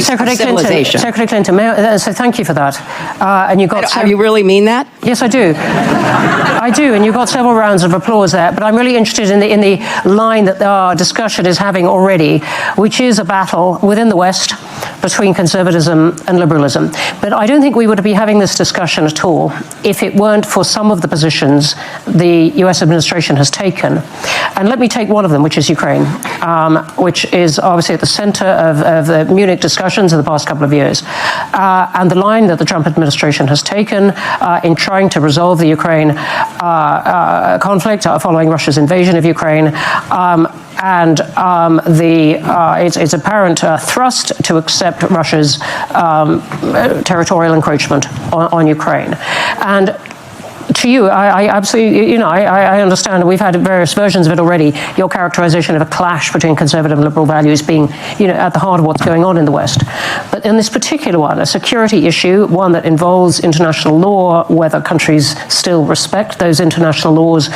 civilization. Secretary Clinton, so thank you for that. And you got. You really mean that? Yes, I do. I do, and you got several rounds of applause there. But I'm really interested in the line that our discussion is having already, which is a battle within the West between conservatism and liberalism. But I don't think we would be having this discussion at all if it weren't for some of the positions the US administration has taken. And let me take one of them, which is Ukraine, which is obviously at the center of the Munich discussions in the past couple of years. And the line that the Trump administration has taken in trying to resolve the Ukraine conflict following Russia's invasion of Ukraine, and its apparent thrust to accept Russia's territorial encroachment on Ukraine. And to you, I absolutely, I understand, and we've had various versions of it already, your characterization of a clash between conservative and liberal values being, at the heart of what's going on in the West. But in this particular one, a security issue, one that involves international law, whether countries still respect those international laws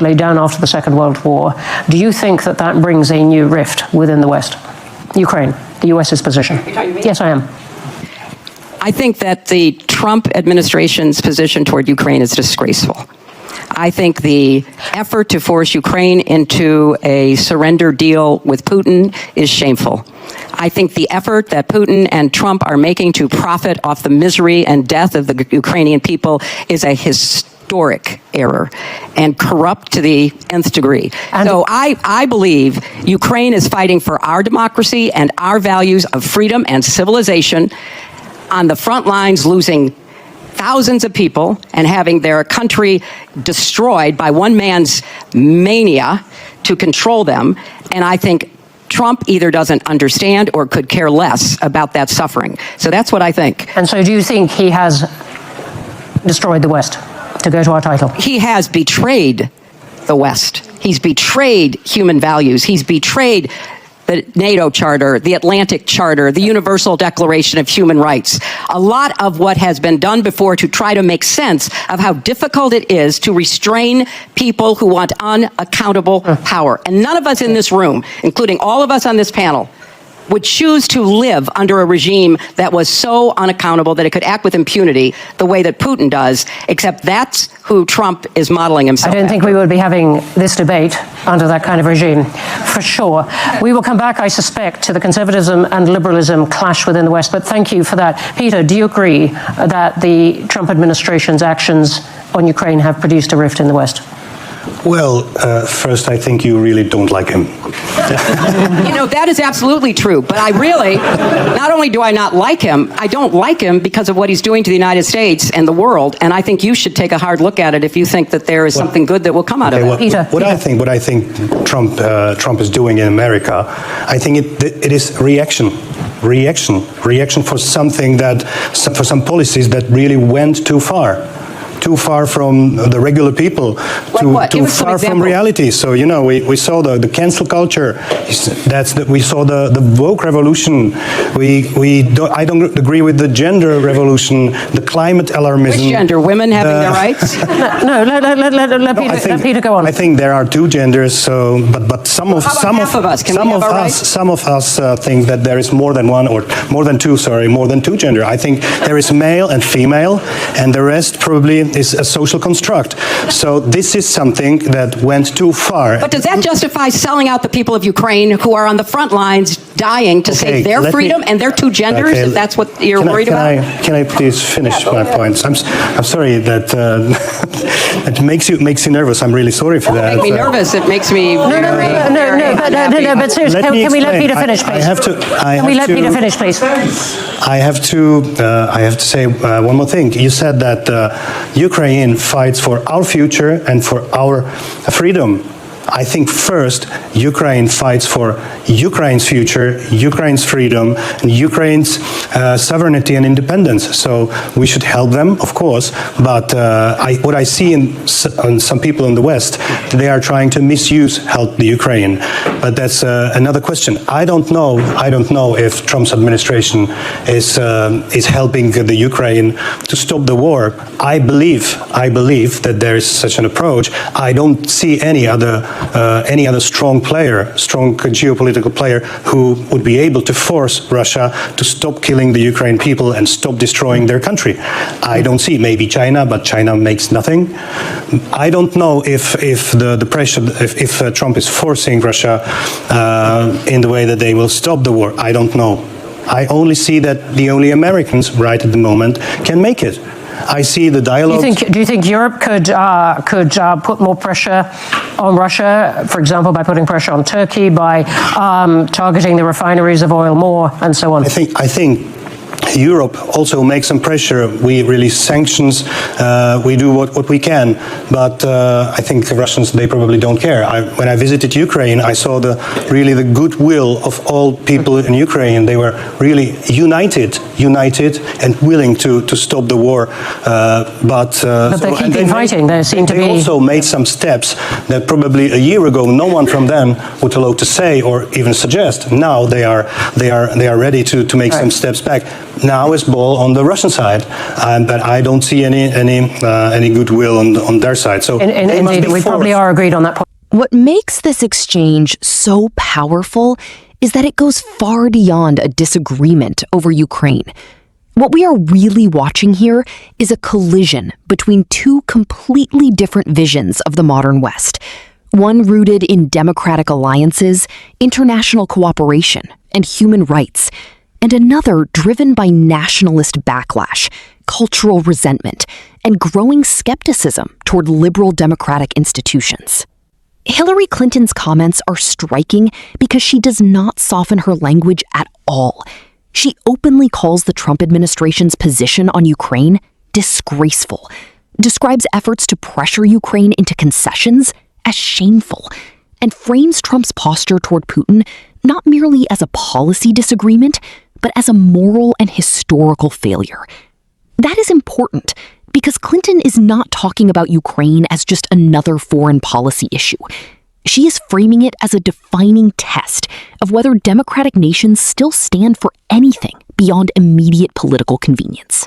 laid down after the Second World War, do you think that that brings a new rift within the West? Ukraine, the US's position. Yes, I am. I think that the Trump administration's position toward Ukraine is disgraceful. I think the effort to force Ukraine into a surrender deal with Putin is shameful. I think the effort that Putin and Trump are making to profit off the misery and death of the Ukrainian people is a historic error and corrupt to the nth degree. So I believe Ukraine is fighting for our democracy and our values of freedom and civilization, on the front lines, losing thousands of people and having their country destroyed by one man's mania to control them. And I think Trump either doesn't understand or could care less about that suffering. So that's what I think. And so do you think he has destroyed the West, to go to our title? He has betrayed the West. He's betrayed human values. He's betrayed the NATO Charter, the Atlantic Charter, the Universal Declaration of Human Rights. A lot of what has been done before to try to make sense of how difficult it is to restrain people who want unaccountable power. And none of us in this room, including all of us on this panel, would choose to live under a regime that was so unaccountable that it could act with impunity the way that Putin does, except that's who Trump is modeling himself. I don't think we would be having this debate under that kind of regime, for sure. We will come back, I suspect, to the conservatism and liberalism clash within the West, but thank you for that. Peter, do you agree that the Trump administration's actions on Ukraine have produced a rift in the West? Well, first, I think you really don't like him. That is absolutely true. But I really, not only do I not like him, I don't like him because of what he's doing to the United States and the world. And I think you should take a hard look at it if you think that there is something good that will come out of it. Peter, what I think Trump is doing in America, I think it is reaction for something for some policies that really went too far from the regular people, too far from reality. So we saw the cancel culture. We saw the woke revolution. I don't agree with the gender revolution, the climate alarmism. Which gender? Women having their rights? Let Peter go on. I think there are two genders. So, but some of us think that there is more than one or more than two gender. I think there is male and female, and the rest probably is a social construct. So this is something that went too far. But does that justify selling out the people of Ukraine who are on the front lines dying to save their freedom and their two genders, if that's what you're worried about? Can I please finish my points? I'm sorry that it makes you nervous. I'm really sorry for that. It makes me nervous. It makes me but seriously, can we let Peter finish, please? Can we let Peter finish, please? I have to say one more thing. You said that Ukraine fights for our future and for our freedom. I think first, Ukraine fights for Ukraine's future, Ukraine's freedom, and Ukraine's sovereignty and independence. So we should help them, of course, but what I see in some people in the West, they are trying to help the Ukraine. But that's another question. I don't know if Trump's administration is helping the Ukraine to stop the war. I believe that there is such an approach. I don't see any other any other strong geopolitical player who would be able to force Russia to stop killing the Ukraine people and stop destroying their country. I don't see. Maybe China, but China makes nothing. I don't know if the pressure, if Trump is forcing Russia in the way that they will stop the war. I don't know. I only see that the only Americans right at the moment can make it. I see the dialogue. Do you think Europe could put more pressure on Russia, for example, by putting pressure on Turkey, by targeting the refineries of oil more, and so on? I think Europe also makes some pressure. We release sanctions. We do what we can. But I think the Russians, they probably don't care. When I visited Ukraine, I saw the goodwill of all people in Ukraine. They were really united and willing to stop the war. But they're keeping fighting. They seem to be. They also made some steps that probably a year ago no one from them would allow to say or even suggest. Now they are ready to make some steps back. Now it's ball on the Russian side, but I don't see any goodwill on their side. So indeed, we probably are agreed on that point. What makes this exchange so powerful is that it goes far beyond a disagreement over Ukraine. What we are really watching here is a collision between two completely different visions of the modern West. One rooted in democratic alliances, international cooperation, and human rights, and another driven by nationalist backlash, cultural resentment, and growing skepticism toward liberal democratic institutions. Hillary Clinton's comments are striking because she does not soften her language at all. She openly calls the Trump administration's position on Ukraine disgraceful, describes efforts to pressure Ukraine into concessions as shameful, and frames Trump's posture toward Putin not merely as a policy disagreement, but as a moral and historical failure. That is important because Clinton is not talking about Ukraine as just another foreign policy issue. She is framing it as a defining test of whether democratic nations still stand for anything beyond immediate political convenience.